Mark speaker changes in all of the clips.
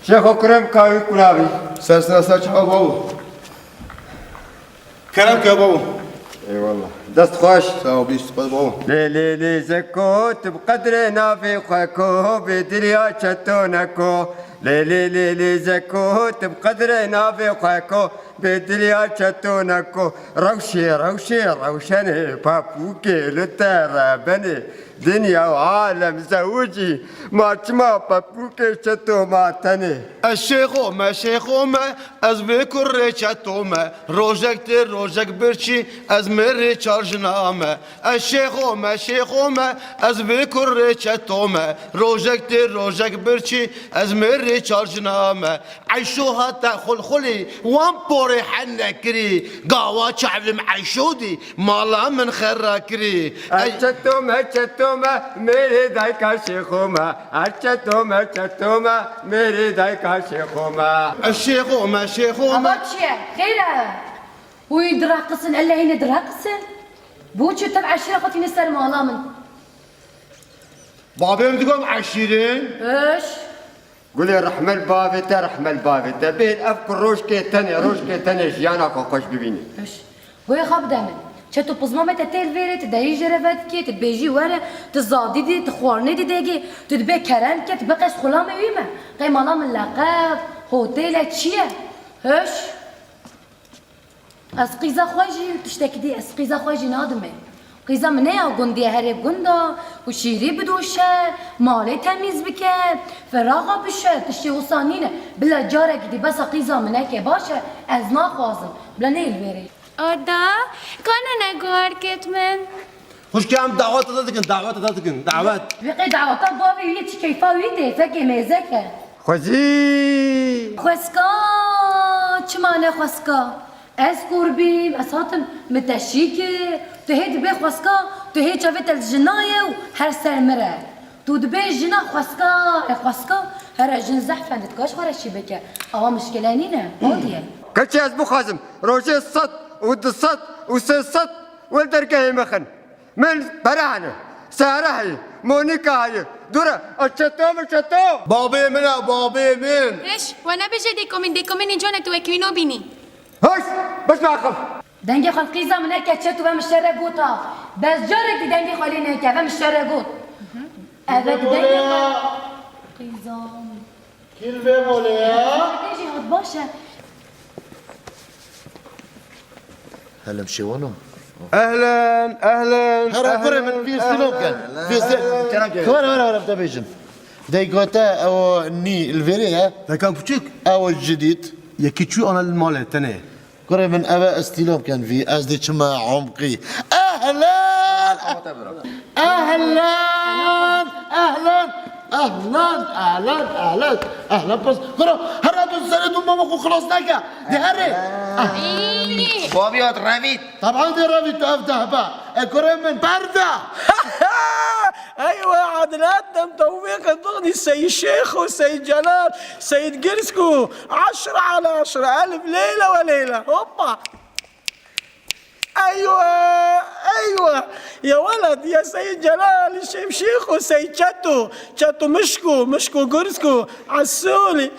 Speaker 1: شيخ كرم كاوي كلابي
Speaker 2: سلسلة ساچ أبو كلام كابو
Speaker 1: اي والله دست خوش
Speaker 2: ساو بيست بابو
Speaker 1: لي لي زكوت بقدرنا في خاكو بدريا شتونكو لي زكوت بقدرنا في خاكو بدريا شتونكو روشني بابوكي لترابني دنيا وعالم زوجي ما بابوكي شتو ماتني
Speaker 2: الشيخو ما از بكر چتومه روزك برچی از مر چارجنامه الشيخو ما از بكر چتومه روزك برچی از مر چارجنامه عيشوها تاخل خلي وان بوري حنكري قاوا شعب معيشودي مالا من خراكري
Speaker 1: چتومه میری دایکا شیخوما چتومه میری دایکا شیخوما
Speaker 2: الشيخو ما
Speaker 3: هذا شيء خيره هو يدرقسن الا هنا درقسن بوچو تبع الشرقة نسر مالا من
Speaker 2: بابي تقوم عشيرين
Speaker 3: ايش
Speaker 1: قولي رحم البابي بين افكر روش كي تاني جيانا خوش ببيني
Speaker 3: ايش هو يخاف دائما چطور پزما تل ویره تدایی جرفت کی تبیجی وره تزادی دی تخوارنی دی دیگه تدبی کرم کی تبقیش خلام ویمه قیمانا من لقب هتل چیه هش از قیزا خواجی تشتکی دی از قیزا خواجی نادمه قیزا منه یا گندی هرب گندا و شیری بدوشه مالی تمیز بکه فراغا بشه تشتی وصانینه بلا جارك دی بس قیزا منه که باشه از ناخوازم بلا نیل ویره
Speaker 4: Orada kana نگار كتمن
Speaker 2: خوش كام دعوات دعوات
Speaker 3: بقي دعوات بابي ويتش كيفا ويتي فكي ميزكه
Speaker 1: خوزي
Speaker 3: خسكا چمانه خسكا از قربي اساتم متشيكي تهيد بي خسكا تهيد شافت الجنايه وهر سرمره تود بي جنا خسكا هر جن زحفه نتكاش خرشي بك اه مشكله نينا هوديه
Speaker 1: كلشي ازبو خازم روجي الصد ود الصد وسي والدرقه مخن من براهنه سارهي مونيكا هي دورة الشتوم
Speaker 2: بابي من
Speaker 4: ليش وانا بجي ديكم من جونا توكينو بيني
Speaker 1: هش بس ما اخف
Speaker 3: دنگي خال قيزا من هكا تشتو بهم الشرقوطة بس جارك دنگي خالين هكا بهم الشرقوط أبد دنگي خال قيزا
Speaker 2: كلمة موليا
Speaker 3: تيجي هاد باشا
Speaker 5: هلا مشيوانو
Speaker 2: اهلا
Speaker 5: هرا كره من في سلوك كان في سلوك ورا بتبيجن دايكوتا او ني الفيري
Speaker 2: ده كان بوتشيك
Speaker 5: او الجديد
Speaker 2: يكيتشو انا المال تاني
Speaker 5: كره من ابا استيلوم كان في ازدي تشما عمقي اهلا بس كره هرا تسردوا ماما خلاص نكا دي هري
Speaker 6: بابيات رافيد
Speaker 5: طبعا دي رافي تفتح بقى كره من برده
Speaker 7: ايوه يا عدنان ده متوفيق الضغني السيد شيخ والسيد جلال سيد قرسكو 10 على 10 ألف ليلة وليلة هوبا ايوه يا ولد يا سيد جلال الشيخ شيخ والسيد شاتو مشكو قرسكو عسولي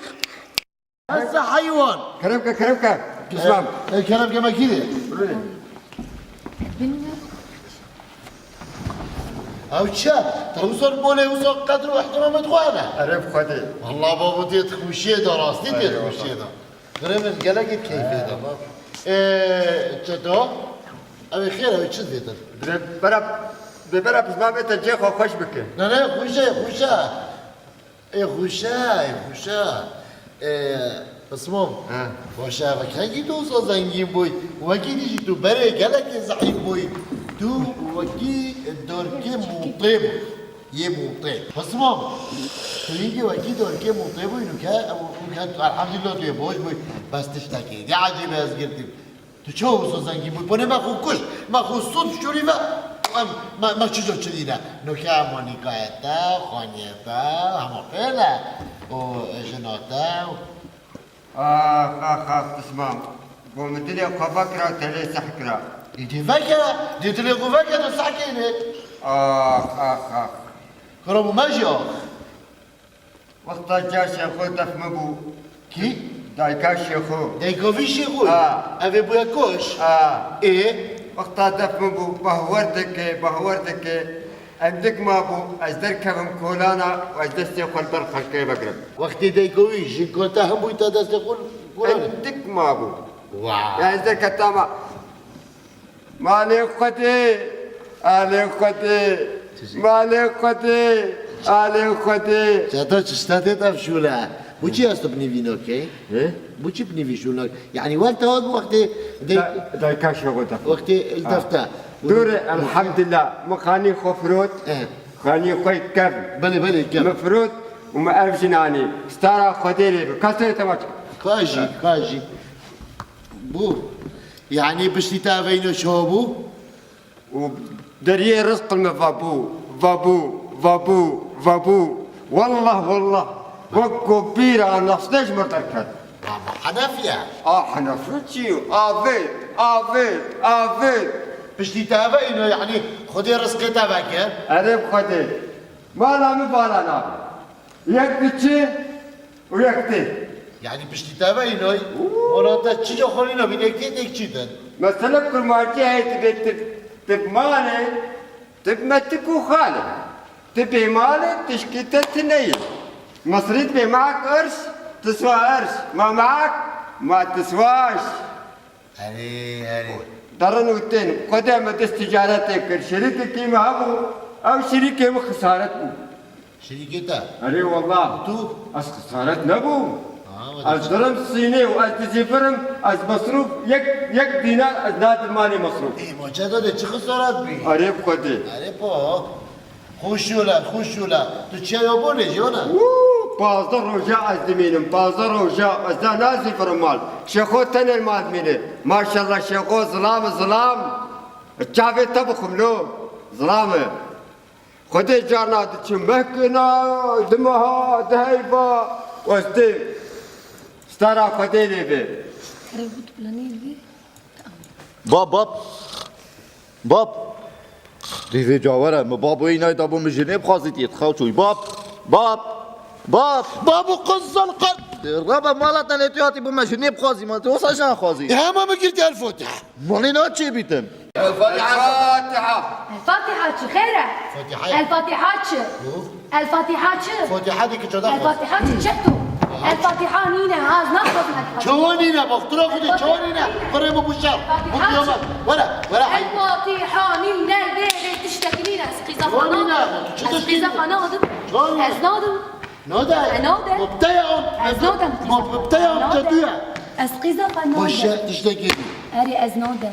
Speaker 5: هسه حيوان
Speaker 1: كرمك تسمع
Speaker 5: الكلام كما كده او شا توصل بولي وصل قدر واحترام اخوانا
Speaker 1: عرف خدي
Speaker 5: والله بابا ديت خوشيه ده راستي ديت خوشيه ده غريب قلقت كيف ده تشتو ابي خير ابي تشد ده
Speaker 1: برب اسمع بيت الجيخ وخش بك
Speaker 5: لا خوشا بسموم خوشا وكي توصل زنجين بوي وكي تيجي تو بري قلق زعيم بوي تو وكي دوركي مطيب يمطيب بسموم تيجي وكي دوركي مطيب وكان الحمد لله تو يبوش بوي بس تشتكي دي عجيبه از قلت تو شو وصل زنجين بوي بني ما خو كش ما خو صوت شوري ما چیزا چدیده نوکه مونیکایتا خانیتا همه و جناتا
Speaker 1: آخ تسمع ومدلي قفكرة تلي سحكرة
Speaker 5: دي فكرة دي تلي فكرة تسحكيني
Speaker 1: آخ
Speaker 5: كرمو ماجيو
Speaker 1: وقتا جا شیخو دفن بو
Speaker 5: کی؟
Speaker 1: دایکا شیخو
Speaker 5: دیگوی شیخوی
Speaker 1: آه.
Speaker 5: اوه بویا کش ای
Speaker 1: وقتا دفن بو بهوردك عندك ما بو از در کبم کولانا و از دستی خل بر خلقه بگرم
Speaker 5: وقتی دیگوی جنکوتا هم بوی تا دست خون
Speaker 1: عندك ما بو
Speaker 5: واو
Speaker 1: يعني ذاك التما مالي قدي علي قدي مالي قدي علي قدي
Speaker 5: چطور چشتاته تفشوله بو چی هست بنوینو که؟ بو چی بنویشونه؟ يعني وقت هاد وقتی
Speaker 1: دايكا شغل
Speaker 5: وقتی التفتا
Speaker 1: دور الحمد لله مخاني خفروت خاني خوي كف
Speaker 5: بله بله کم
Speaker 1: مفروت وما أعرف جناني ستارا خديري كسر تماش
Speaker 5: کاجی بو يعني بشتی تاوینو شو بو؟
Speaker 1: ودري رزق المفابو فابو والله وكو بيرا نفسناش مرتكت
Speaker 5: حنفيا
Speaker 1: حنفرتشيو آفيت
Speaker 5: بشتی تاوینو يعني خودی رزقی تاوکه؟
Speaker 1: أريب خدي ما لا مفالا ناب يكتشي ويكتي
Speaker 5: يعني بشتی تاوینو وراتا چی جا خورینو بینکتی دیک چی دن؟
Speaker 1: مثلا كل ما جاي تبي مالي تبمتك وخالي تبي مالي تشكيتة تنيل مصري تبي معك قرش تسوى قرش ما معك ما تسواش
Speaker 5: هري
Speaker 1: درن وتين قدام تجارتك شريك كيما هبو او شريك كيما خسارتنا
Speaker 5: شريكتا
Speaker 1: أري والله
Speaker 5: تو
Speaker 1: أس خسارت نبو از درم سینه و از تزیفرم از مصروف یک دینار از ناد مالی مصروف
Speaker 5: ای ما چه داده چه خسارت بی؟
Speaker 1: آره خودی
Speaker 5: اره پا خوشولا تو چه یا بوله جانا؟
Speaker 1: 15 روزه از دمینم 15 روزه از دا نازی فرمال شیخو تن المال مینه ماشاءالله شیخو ظلام چاوه تبخم لو ظلامه خودی جانا چه مهکنا دمها دهیبا وستیم ستارا خودی لیبه
Speaker 8: باب دیوی جاوره ما باب و اینای دابو مجنب خواستید یتخوچوی بابو قصن قرد ربا مالتن اتیاتی بو مجنب خوازی ما تو وصاشان خوازی
Speaker 5: همه ما گرتی الفاتحه
Speaker 8: مالينا چی بیتن
Speaker 1: الفاتحة
Speaker 3: الفاتحة خيرة
Speaker 5: فاتحة.
Speaker 3: الفاتحة
Speaker 5: فاتحه دی که چه دخل
Speaker 3: الفاتحة شتو الفاتحة نينا هاز ناخذ
Speaker 5: چوانینا بخترا خودی چوانینا قرم بوشار بودیوما ولا حي
Speaker 3: الفاتحة نينا البيت تشتكي لينا اسقي
Speaker 5: چوانینا
Speaker 3: زفانا اسقي زفانا
Speaker 5: چوانینا
Speaker 3: ازنادم
Speaker 5: نودا مبتيعهم جدويا
Speaker 3: اسقي زفانا
Speaker 5: باشه تشتكي
Speaker 3: اري ازنادم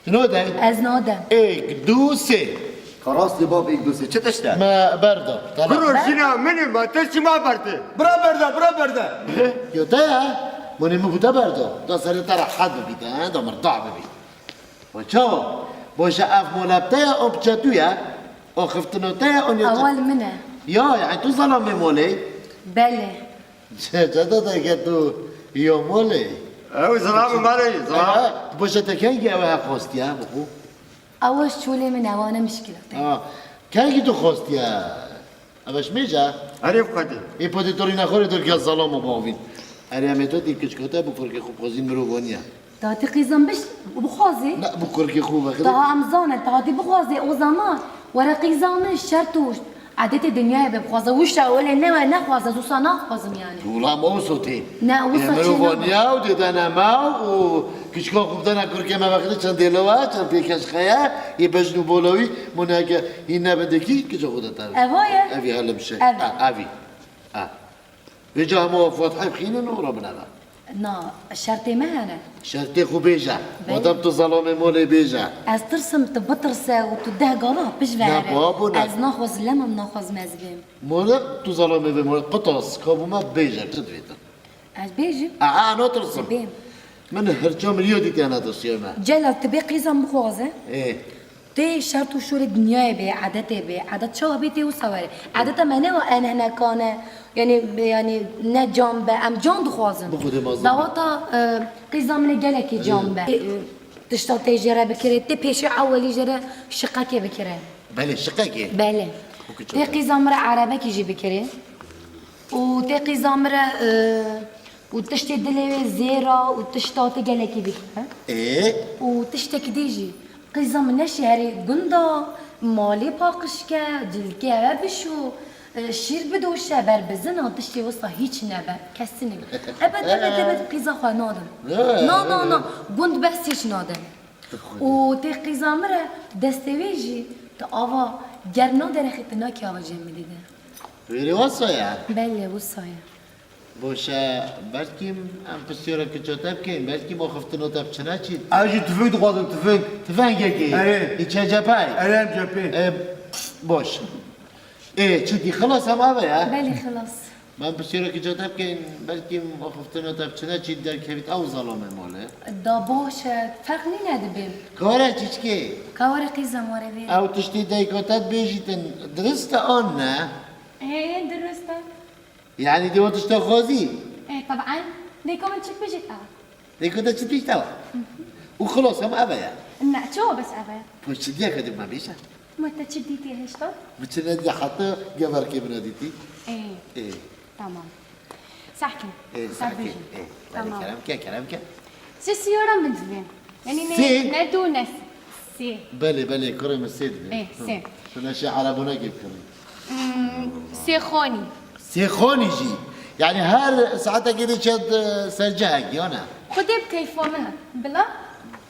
Speaker 5: نودا
Speaker 3: ازنادم
Speaker 5: ايك دوسي
Speaker 8: خلاص دی باب ایک دوسری چه تشته؟
Speaker 5: ما برده
Speaker 1: كروشنا مني ما ترشي ما برتي
Speaker 2: برا برده
Speaker 5: يا تايا موني مبدا برده دا سري ترى حد بيدا دا مرضع بي وشو باشه اف مولابتايا ام جدويا او خفتنوتايا اون
Speaker 3: اول منه
Speaker 5: يا يعني تو ظلمي مولي
Speaker 3: بله
Speaker 5: جدا دا كتو يا مولي
Speaker 1: او ظلام مالي ظلام
Speaker 5: باشه تكاي اوها خوستيا بخو
Speaker 3: اول شولي من وانا مشكلة
Speaker 5: كاي تو خوستيا اش ميجا
Speaker 1: عريف خدي
Speaker 5: اي بودي تورينا خوري دور كي الظلام وباوين اري امتو دي كشكوتا بفرق خو خوزين مروانيا
Speaker 3: تاتي قيزم بش بخوازي
Speaker 5: لا بكركي خو باخذ
Speaker 3: تا امزانه تاتي بخوازي او زمان ورا قيزان الشرطوش عادت الدنيا بخوازه وش ولا انما نخوازه زوسا نخوازم يعني
Speaker 5: ولا موسوتي
Speaker 3: نا وصل
Speaker 5: مروانيا ودنا ما وكشكو خبدنا كركي ما باخذ چند دلوا چند بيكش خيا يبجنو بولوي مناك هنا بدكي كجو خدتا
Speaker 3: اوايا
Speaker 5: افي هلا مشي
Speaker 3: أبي.
Speaker 5: افي بيجا مو فتح بخينا وربنا
Speaker 3: نا الشرطي ما انا
Speaker 5: شرطي خو بيجا مدام تو ظلمي مولي بيجا
Speaker 3: از ترسم تبطرسه وتده قرا بش
Speaker 5: لا بابونا.
Speaker 3: از ناخذ لما ناخذ مزبم
Speaker 5: مولك تو ظلمي بمولك قطرس كابو ما بيجا تدفيتا
Speaker 3: از بيجي
Speaker 5: انا ترسم
Speaker 3: بيم
Speaker 5: من هرجام ريودي انا ترسيما
Speaker 3: جلال تبي قيزم بخوازه
Speaker 5: ايه
Speaker 3: تي شرط شو الدنيا به عادته به عادت شو بيتي وصوري عادته ما نوع انا هنا كان يعني نجام به ام جان دخوازم
Speaker 5: بخود مازن.
Speaker 3: دواتا قيزم من جلك جام به تشتغل جرا بكره تي بيش اولي جرا شقك بكره
Speaker 5: بله شقاكي
Speaker 3: بله تي قيزم را عربك يجي بكره وتاقي زامرة وتشتي دلي زيرة وتشتاطي جالكي بك
Speaker 5: ايه
Speaker 3: وتشتك ديجي قيزم نشاري قندا مالي باقشكا دلكا بشو شير بدو الشابر بزنا تشتي وسطا هيج نابا كسنك ابد قيزا خوا نادم نا قند بس هيج نادم وتاقي زامرة دستويجي تقاوا جرنا درختنا كياوا جميلي ده
Speaker 5: ویری واسه
Speaker 3: بله وصايا
Speaker 5: باشه بلکیم ام پسیاره که جاتب کن بلکیم آخفتن و تب چنه چید
Speaker 2: اجي تفيد غادم تفيد
Speaker 5: تفنگه که
Speaker 2: اره.
Speaker 5: ایچه جپای
Speaker 2: الان جابي
Speaker 5: باش اه چدی خلاص هم اوه یا
Speaker 3: بله خلاص
Speaker 5: من پسیاره که جاتب کن بلکیم آخفتن و تب چنه چید در کویت او ظلامه ماله
Speaker 3: دا باشه فرق نده بیم
Speaker 5: کاره چیچ که
Speaker 3: كاوري قيزة موري بيه
Speaker 5: او تشتی دیکاتت بیجیتن درست آن نه
Speaker 4: ايه درست
Speaker 5: یعنی دیو تشتا خوازی
Speaker 4: ايه طبعا ديكم تشك بجيت
Speaker 5: دیکاتت چی تشتا و خلاص هم اوه یا
Speaker 4: نعشو بس ابا
Speaker 5: پوش چدیه کدیم ما بیشه
Speaker 4: متى تشديتي هشتا
Speaker 5: بچنه دی حتی گبر که بنادیتی
Speaker 4: ايه
Speaker 5: ايه
Speaker 4: تمام صحكي
Speaker 5: ايه ساكن ايه ولا
Speaker 4: تمام
Speaker 5: كلام كده كلام كده
Speaker 4: سي سيارة من زمان
Speaker 5: سي؟
Speaker 4: يعني ندو ناس سي
Speaker 5: بله كرم السيد
Speaker 4: ايه سي
Speaker 5: شنو شي عربنا جيب كرم
Speaker 4: سي خوني
Speaker 5: سيخوني جي يعني هر ساعتها كده شد سرجاك يانا
Speaker 4: خدي بكيفو منها بلا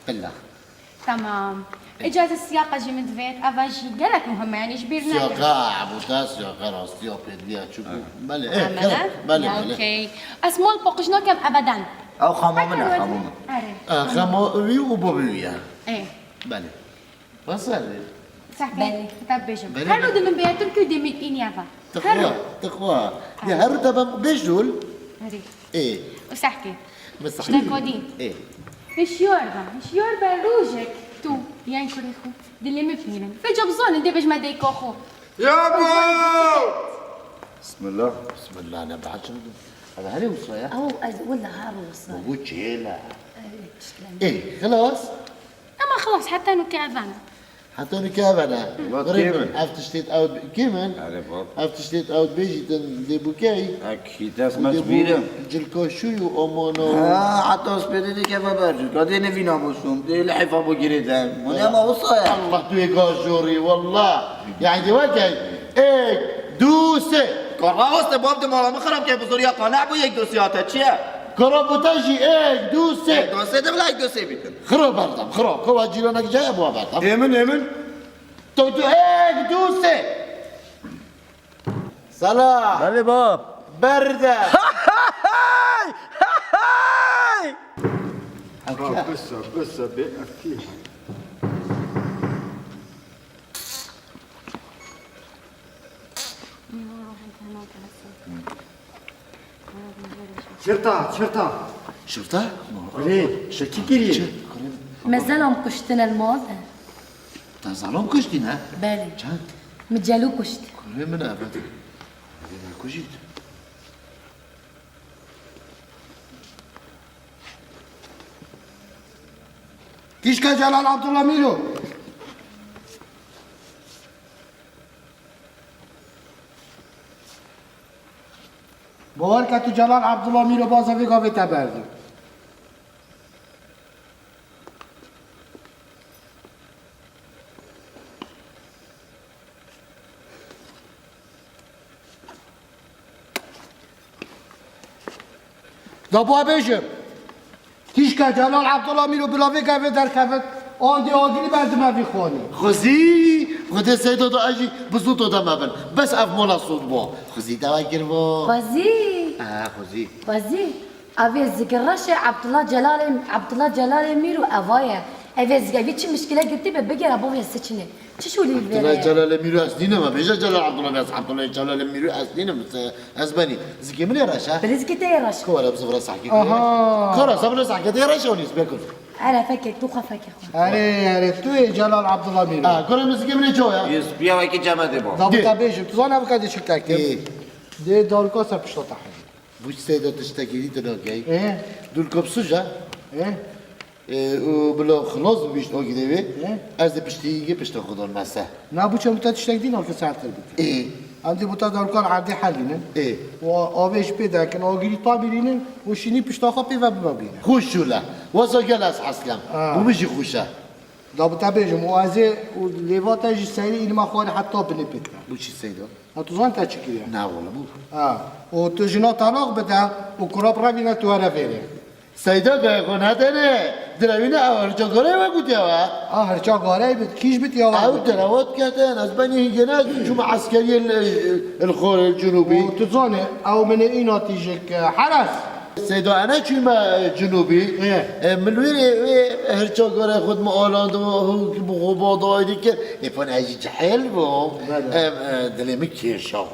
Speaker 5: بالله
Speaker 4: تمام اجازة السياقة جي من دفيت افاجي قالك مهمة يعني شبيرنا
Speaker 5: سياقة عبوتا سياقة راستيا بيديا شو بله ايه كلام بله
Speaker 4: اوكي اسمول بوقجنا كم ابدا
Speaker 6: او خمامنا خمامنا
Speaker 4: عارف
Speaker 5: خموي وبوبيا
Speaker 4: ايه
Speaker 5: بله وصل
Speaker 4: صح
Speaker 3: بلي.
Speaker 4: طب بيجم
Speaker 5: بلي.
Speaker 4: هلو دي من بيا تركي ودي من انيافا
Speaker 5: تقوى يا هر دبم بيجول
Speaker 4: هذي
Speaker 5: ايه
Speaker 4: وسحكي
Speaker 5: بس
Speaker 4: شتاكودين
Speaker 5: ايه
Speaker 4: ايش يوربا روجك تو يعني كوريخو دي اللي مفهمين فجأة بظن دي بيج ما ديكو خو
Speaker 1: يا ابو
Speaker 8: بسم الله
Speaker 5: بسم الله انا بعد شنو هذا هلي وصايا
Speaker 3: أو ولا هذا وصل
Speaker 5: وجيلا ايه خلاص
Speaker 4: اما خلاص حتى انه كافانا
Speaker 5: حتى انا كابنا
Speaker 8: كيمن.
Speaker 5: افتشتيت اوت كيمن افتشتيت اوت بيجي دي بوكاي
Speaker 6: اكيد اسمع سبيرم
Speaker 5: جلكو شو امونو
Speaker 6: حتى سبيري كيف برجع قاعد نفينا بوشوم دي لحفه ابو جريدان من ما وصايا
Speaker 5: الله تو جوري والله يعني دي وكاي ايه دوسه
Speaker 6: كراوس باب مالا مخرب كيف بسوريا قناع بو يك دوسياتا تشيا
Speaker 5: كروبوتاجي ايه دوسه
Speaker 6: دوسه ده بلا دوسه بيتن
Speaker 5: خرب بردم خرب كوا جيرانك جاي ابو بردم
Speaker 2: ايمن
Speaker 5: تو ايه دوسه صلاح
Speaker 7: بله باب
Speaker 5: برده
Speaker 1: قصة بأكيد شرطة
Speaker 5: شفتها؟
Speaker 1: ليه شكي كريم
Speaker 3: مازال كشتنا الماضي
Speaker 5: تزعلون كشتين ها؟
Speaker 3: بالي
Speaker 5: جد؟
Speaker 3: متجالو كشت
Speaker 5: كل من أبد كوجيت
Speaker 2: كيشكا جلال عبد الله ميلو باور که تو جلال عبدالله میرو بازا ویگا به تبردی دابا بشم کیشکا جلال عبدالله میرو بلا ویگا به در کفت آن دی آگیری بردم وی خوانی
Speaker 5: خزي خدي سيدو دا أجي بزوتو دا مبن بس أف مولا صوت بو خزي دا كيربو
Speaker 3: خوازي
Speaker 5: خزي
Speaker 3: خوازي أبي ذكرش عبد الله جلال ميرو أفايا أبي ذكر في مشكلة قلت ببقى أبوه السكنة شو اللي
Speaker 5: عبد الله جلال ميرو أسنينه ما بيجا جلال عبد الله بس عبد الله جلال ميرو أسنينه بس أسباني زكي من راشا
Speaker 3: برزق تيرش
Speaker 5: كورا بزفرة صحكي
Speaker 2: آها.
Speaker 5: كورا صبر صحكي تيرا شو نسبة كل
Speaker 3: أنا فكك تو خفك أخوان
Speaker 2: اره توی جلال عبدالله میرو
Speaker 5: كورا مسكي من جويا
Speaker 6: يسبيا ويكي جماده باب
Speaker 2: دابا بشم تو زن ابو شکل تکتم
Speaker 5: إيه
Speaker 2: دی دارکا سر پشتا تحریم
Speaker 5: بوش سيدو تشتكي دي تنوكي
Speaker 2: اه
Speaker 5: دول كبسوجا
Speaker 2: اه
Speaker 5: وبلا خلاص بيش نوكي دي
Speaker 2: إيه.
Speaker 5: از بشتي يجي بشتا خدون مسا
Speaker 2: نه بو چه متت تشتک دین که ساعت بود
Speaker 5: إيه
Speaker 2: عندي بوتا كان عندي حلين
Speaker 5: ايه
Speaker 2: وآبش بيدا كان آجري طابلين وشيني بشتاخا بيفا ببابين
Speaker 5: خوشو لا وصل جلس حسلم ومشي خوشه
Speaker 2: دا بوتا بيجم وازي وليفاتا جي سيري إلما خوالي حتى بني بيتا
Speaker 5: وش السيدة؟
Speaker 2: هتوزان تاتشكي يعني
Speaker 5: نا والله مو
Speaker 2: وتجنا طلاق بدا وكراب رابينا توارا فيري
Speaker 5: سيدة قايقون هاتني دراوينا أورجو غوري وقود يوا
Speaker 2: هرچا غاري بت كيش بت يا
Speaker 5: أو دراوات كاتن أسباني هنجناك شو عسكري الخور الجنوبي
Speaker 2: وتزاني او من اينا تيجيك حرس
Speaker 5: سيدة أنا شو ما جنوبي من وين هرجو غوري خود ما أولاند وهو بغباض هايديك يفون أجي جحيل بو دلمي كيشاو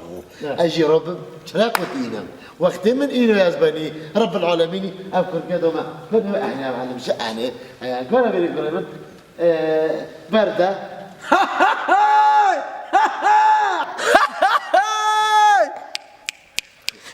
Speaker 5: أجي رب شراك وتينم وقت من إنه يا أسباني رب العالمين أفكر كده ما كنا إحنا معلم شأنه كنا بنقول بردة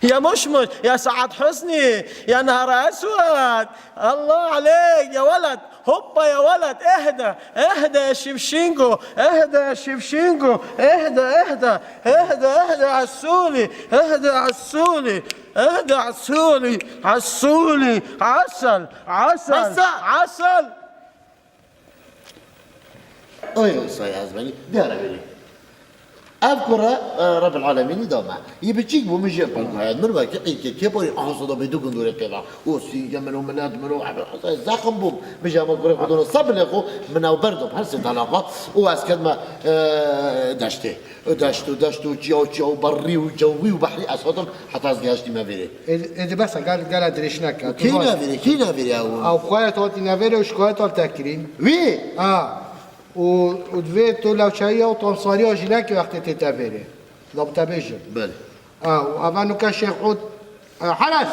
Speaker 7: يا مشمش يا سعد حسني يا نهار اسود الله عليك يا ولد هوبا يا ولد اهدى اهدى يا شبشينجو اهدى يا شبشينجو اهدى اهدى اهدى اهدى عسولي اهدى عسولي اهدى عسولي عسولي عسل عسل عسل
Speaker 5: أيوة يا أسباني دارا بني أذكر رب العالمين دوما يبتشيك بمجي بالقاعد من وقت كيبوري أقصد بدون دور كذا وسي جملوا من أدمروا زخم بوم بيجي ما قري خدونا صبلقوا من أو بردهم هالسنة علاقة وأسكت ما دشتو جاو بري وجوي وبحري أسودهم حتى أزجاجتي ما فيري
Speaker 2: إذا بس قال دريشناك
Speaker 5: كينا فيري
Speaker 2: او خوات هاتي نافيري وشكوات التاكرين
Speaker 5: وي
Speaker 2: ودفيتو لو شاية وطنصاري وجلاكي وقت تتافيري لو بتابيجم
Speaker 5: بله
Speaker 2: وأبانو كان شيخ عود حرس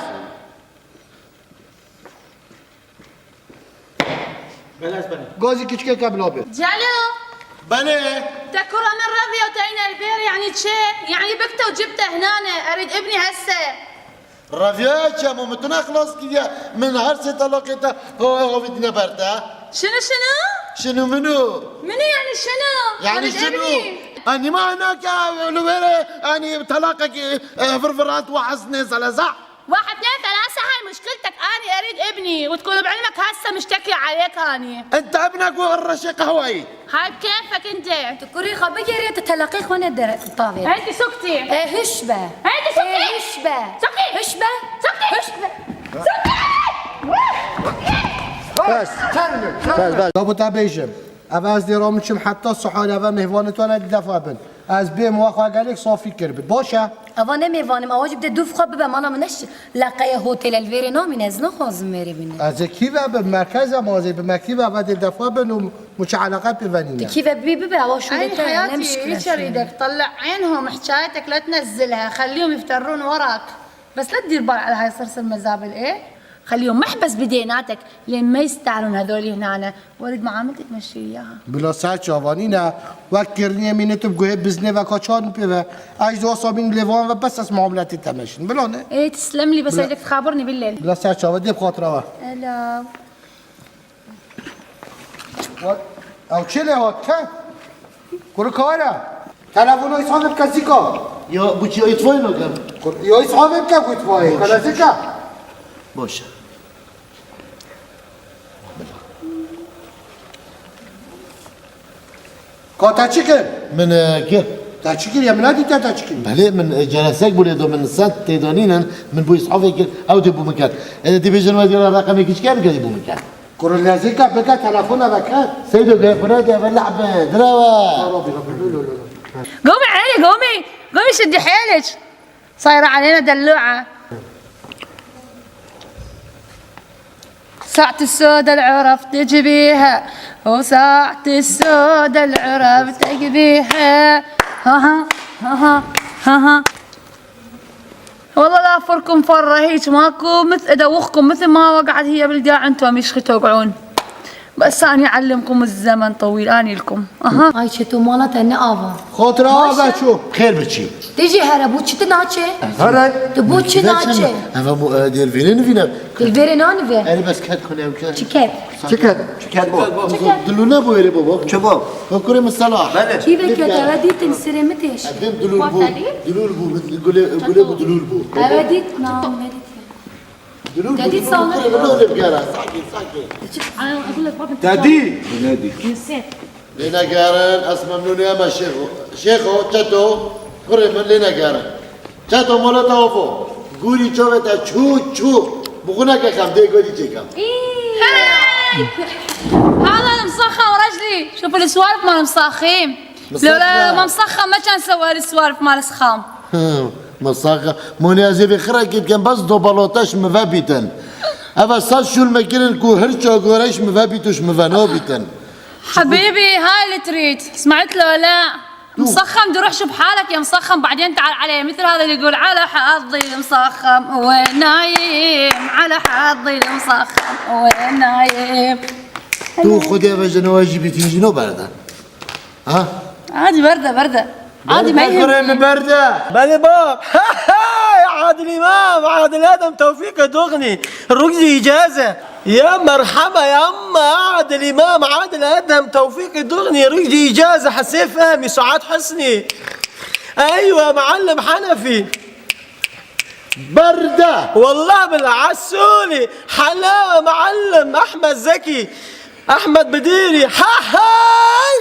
Speaker 7: بلاش بني
Speaker 2: جوزي كيشكي كابلوبي
Speaker 4: جالو
Speaker 5: بله
Speaker 4: تكر انا الرافية وتعين البير يعني تشي يعني بكته وجبته هنا اريد ابني هسه
Speaker 5: رفيعك يا ممتنا خلاص كذا من هرسة طلقتها هو بدنا برتا شنو منو
Speaker 4: يعني شنو؟
Speaker 5: يعني
Speaker 4: ولد
Speaker 5: شنو؟
Speaker 4: ابني.
Speaker 5: أني ما هناك لويرة أني طلاقك فرفرات وحسني زلزع
Speaker 4: 1 2 3 هاي مشكلتك أنا أريد ابني وتكون بعلمك هسه مشتكي عليك أنا
Speaker 5: أنت ابنك والرشيق هواي
Speaker 4: هاي بكيفك أنت
Speaker 3: تكوري خبي يا تتلقي خونا الطاوله
Speaker 4: أنت سكتي
Speaker 3: هشبه
Speaker 4: أنت سكتي
Speaker 3: هشبه
Speaker 4: سكتي
Speaker 3: هشبه
Speaker 4: سكتي
Speaker 8: بس بس
Speaker 2: لو بتابيجم أبا از دیرام چیم حتی صحال أبا مهوانتون دفع بن از بیم واقع قالك صافي كربت باشه
Speaker 3: اوانا میوانم اواج بده دوف خواب به مانا منش لقای هتل الویری نامین از نخوازم میری بینه
Speaker 2: از کی و به مرکز مازی به مکتب و دفع بن و مش علاقه بفنینه
Speaker 3: كيف بي اواش شو
Speaker 4: عين
Speaker 3: بتاع
Speaker 4: حياتي ايش اريدك طلع عينهم حكايتك لا تنزلها خليهم يفترون وراك بس لا تدير بال على هاي صرصر المزابل ايه خليهم محبس بديناتك لين ما يستعلون هذول هنا وارد معاملتك تمشي اياها
Speaker 2: بلا سر چاوانینه و کرنی مینه تو بگوه بزنه و کاچار میپیوه اجزا صابین لیوان و بس از معاملتی تمشین بلا نه
Speaker 4: ايه تسلم لي بس
Speaker 2: بلا.
Speaker 4: بدك تخابرني بالليل
Speaker 2: بلا سر چاوه دی بخاطره و
Speaker 4: هلا
Speaker 2: او چه لحات که؟ کرو کاره تلفون های صاحب کسی که
Speaker 5: يا بوشي يطفين ولا
Speaker 2: یا صاحب که کوت فایی کلاسی که
Speaker 5: باشه
Speaker 2: که تا چی کن؟
Speaker 5: من كيف
Speaker 2: تا چی کن؟ یا منادی تا چی کن؟
Speaker 5: بله من جلساك بولي دو من سات تيدانين من بوي صحافي او تبو مكان دي بيجن ودي رقمي كيش كان كذي بو مكان
Speaker 2: کرو لازی که بکه تلفون بکه
Speaker 5: سيدو قايفونات يا بلعب دراوا
Speaker 2: ربي ربي لو لو لو
Speaker 4: قومي عيني قومي شدي حيلك صايرة علينا دلوعة ساعة السودة العرف تجبيها وساعة السودة العرف تجبيها ها ها ها والله لا فركم فرة هيك ماكو مثل ادوخكم مثل ما وقعت هي بالجاع انتم يشخي توقعون بس أنا أعلمكم الزمن طويل أني لكم أها
Speaker 3: هاي شتو مالتها نقافة
Speaker 2: خاطر آبا شو
Speaker 5: خير بتشي
Speaker 3: تيجي هربو چی ناچه
Speaker 1: هرای
Speaker 3: تبو چی ناچه
Speaker 5: أما دير فينين فينا
Speaker 3: الفيري نانفي
Speaker 5: أنا بس كات كنا وكان
Speaker 3: چی كيف
Speaker 1: چکت
Speaker 8: چکت باب
Speaker 5: دلونا بو يا بابا
Speaker 8: چه باب
Speaker 5: فكري من الصلاح
Speaker 8: بله
Speaker 3: كيف كده وديت السرمتش
Speaker 5: قدم دلول بو دلول بو مثل قولي بو دلول بو
Speaker 3: وديت نعم وديت
Speaker 5: دلول بو
Speaker 3: دادي صالح.
Speaker 5: دلول بقارة ساكت
Speaker 3: اقول لك بابا
Speaker 1: دادی
Speaker 3: نسيت
Speaker 5: لنا قارن اسمع منو يا ما شيخو تشاتو كوري من لنا قارن تشاتو مولا توفو قولي شوفتا تشو بغنا كم دي قولي تشيكم
Speaker 4: هذا المسخن ورجلي شوف السوالف مال المساخين لولا ما مسخن ما كان سوى السوالف مال السخام
Speaker 5: مصاقة موني ازي بخرج كان بس دو بلوتاش مفابيتن افا صار شو المكان كو هرشو غوريش مفابيتوش مفانوبيتن
Speaker 4: حبيبي هاي اللي تريد سمعت له لا مسخم دي روح شوف حالك يا مسخم بعدين تعال علي مثل هذا اللي يقول على حظي المسخم وين نايم على حظي المسخم وين نايم
Speaker 5: تو خد يا بجن واجبي تنجنو بردا ها
Speaker 4: عادي بردة عادي ما يهم
Speaker 5: كريم بردا
Speaker 7: بني باب عادل امام عادل ادم توفيق دغني الركزي اجازه يا مرحبا يا اما عادل امام عادل ادم توفيق دغني ركزي اجازه حسين فهمي سعاد حسني ايوه معلم حنفي
Speaker 5: بردا
Speaker 7: والله بالعسولي حلاوه معلم احمد زكي احمد بديري هاي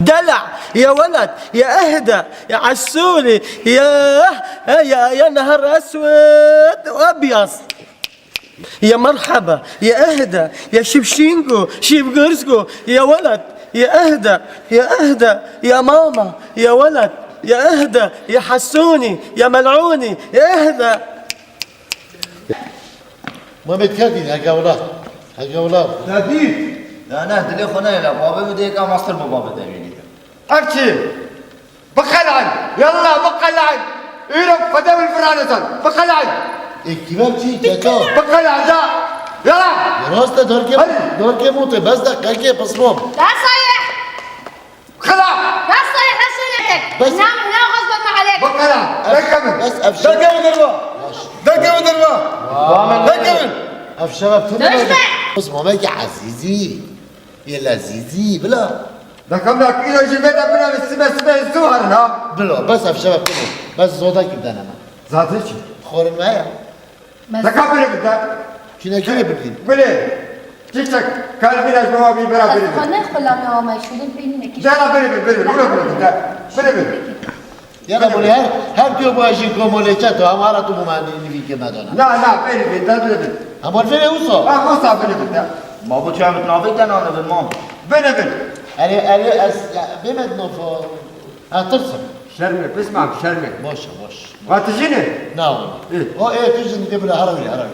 Speaker 7: دلع يا ولد يا اهدى يا عسولي يا نهر اسود وابيض يا مرحبا يا اهدى يا شبشينكو شيب قرسكو يا ولد يا اهدى يا ماما يا ولد يا اهدى يا حسوني يا ملعوني يا اهدى
Speaker 5: ما متكدين هكا اولاد
Speaker 1: دادی
Speaker 8: لا نهد لي خنا يا بابا بديك ماستر بابا داويني
Speaker 1: ابشي بقلعن يلا بقلعن ايرب قدام الفرانة بقلعن
Speaker 5: اكتباب شي تشاتو
Speaker 1: بقلعن ذا يلا
Speaker 5: يا راستا دور كي موتي بس دقيقة بصموم
Speaker 4: لا صيح
Speaker 1: خلع
Speaker 4: لا صيح لا سنتك
Speaker 5: بس-
Speaker 4: نام هنا وغصبا ما عليك
Speaker 1: بقلعن ركبن
Speaker 5: بس افشل افشل
Speaker 4: تشبع.
Speaker 5: بصموم يا عزيزي يا لذيذي بلا
Speaker 1: ركبنا كيلو جبنا بنا بالسبع الزهر ها
Speaker 5: بلا بس افشل بس زودك بدنا
Speaker 1: زادش
Speaker 5: خورن معايا
Speaker 1: ركبنا بدا
Speaker 5: كنا بدين
Speaker 1: بلي تشتك كان فينا جوابي برا بلي
Speaker 3: خلنا نقول لهم يا ما يشوفون فيني كيف
Speaker 1: جانا بلي
Speaker 5: يلا بولي هل تو باشي كومولي تشاتو امارا تو بما نيفي كما دونا
Speaker 1: لا بلي
Speaker 5: امور فين يوصل
Speaker 1: اخوصا بلي
Speaker 8: بابا كان متنافق انا بالمام
Speaker 1: بلي
Speaker 5: انا بمد نوفو هترسم
Speaker 1: شرمي بسمع شرمي
Speaker 5: boş
Speaker 1: ما تجيني
Speaker 5: نعم ايه تجي نجيب هربي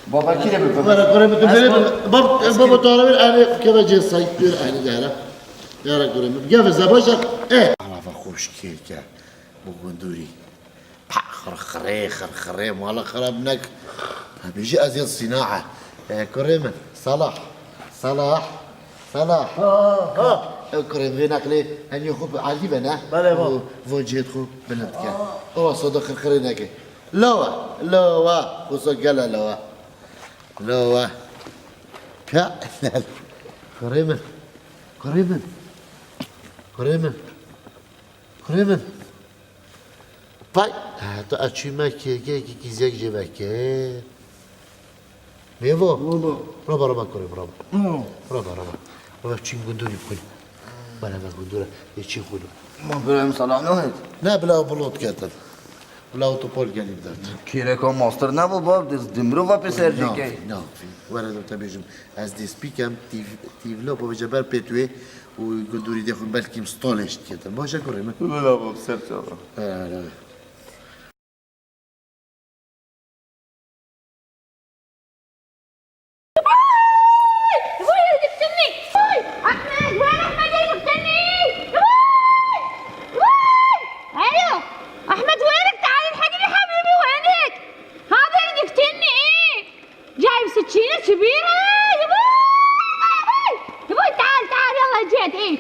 Speaker 1: بابا كده
Speaker 5: بابا بابا طالب انا كما جي سايتور انا جارة جارة قريب جافز باشا ايه عرف خوش كيكا بقندوري خرخري مالا خربنك بيجي ازيد صناعة كريم صلاح كريم فينك لي ان يخوب عجيبنا
Speaker 7: بله بابا.
Speaker 5: فوجيت خو بنتك هو صدق خرخرينك لوا وصقلا لوا كا كريم باي تو açıyma ki gizek jebeke ميفو ربا كريم ربا تشين قندوري بكل بلا ما قندورة يتشين خلو
Speaker 8: ما برام صلاح نهد
Speaker 5: لا بلا بلوت كاتل بلا اوتوبول قال يبدأ
Speaker 8: كيريكو ماستر نبو باب دز دمرو و بسر جيكي
Speaker 5: نعم في ورد تبيجم از دي سبيكم تيفلو بجبر بيتوي وقندوري دي خن بالكي مستولش كاتل باشا كريم
Speaker 8: لا باب سر جابا
Speaker 5: لا
Speaker 4: وين يقتلني؟ احمد وين احمد يقتلني؟ ايوه احمد وينك؟ تعال الحقني حبيبي وينك؟ هذا اللي يقتلني ايه؟ جايب سكينة كبيرة يا بوي تعال يلا جيت ايه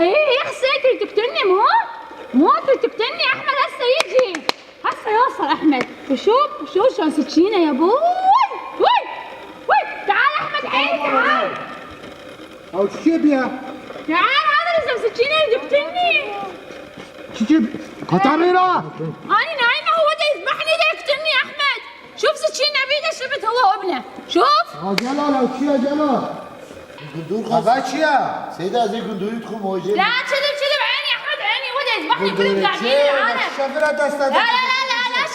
Speaker 4: يا خسيتي تقتلني مو تقتلني احمد هسه يجي هسه يوصل احمد وشوف شلون سكينة يا بوي تعال احمد عيني تعال
Speaker 2: او شيبيا
Speaker 4: تعال هذا لازم سكينة يقتلني
Speaker 2: شيب قطعنا
Speaker 4: أنا نايمة هو دا يذبحني دا يقتلني يا أحمد شوف سكينة بيده شفت هو وابنه شوف
Speaker 2: جلال او شيا جلال
Speaker 5: قندور
Speaker 2: هذا
Speaker 5: خاص
Speaker 2: شيا
Speaker 5: سيدة هذه قندور يدخل موجه
Speaker 4: لا كذب عيني يا أحمد عيني هو دا يذبحني كلهم قاعدين العالم
Speaker 2: شفرة دستة
Speaker 4: لا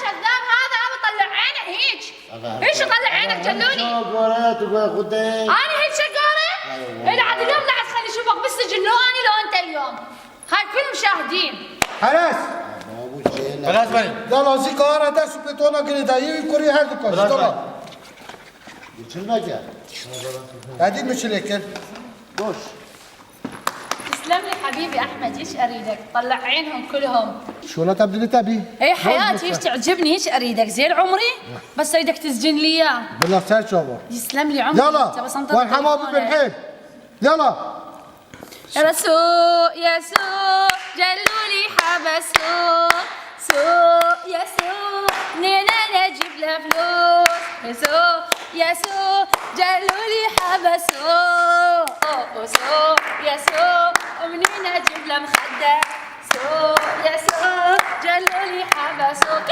Speaker 4: شذاب هذا طلع عينه هيك ايش طلع عينك جلوني أنا هيك شقارة إلا عاد اليوم لا تخلي اشوفك بالسجن لو أنا لو أنت اليوم هاي كل مشاهدين
Speaker 2: حرس
Speaker 8: خلاص بني
Speaker 2: يلا زيكارة دست بتونا كده يكوري هر دكان يلا
Speaker 5: geçirmek ya.
Speaker 2: هذه مش لكن
Speaker 5: Boş.
Speaker 4: تسلم لي حبيبي احمد ايش اريدك طلع عينهم كلهم
Speaker 2: شو لا تبدي تبي
Speaker 4: اي حياتي ايش تعجبني ايش اريدك زين عمري بس اريدك تسجن لي اياه
Speaker 2: بالله سهل شوفه
Speaker 4: يسلم لي عمري
Speaker 2: يلا
Speaker 4: أنت بس أنت
Speaker 2: والحمام
Speaker 4: تطلعوني.
Speaker 2: بالحيل يلا
Speaker 4: يا سوق جلوا لي حبسوق سوق يا سوق نينا نجيب له فلوس يا سوق جلوا لي حبسوق سوق يا سوق ومنين اجيب له مخده سوق يا سوق جلوا لي حبسوق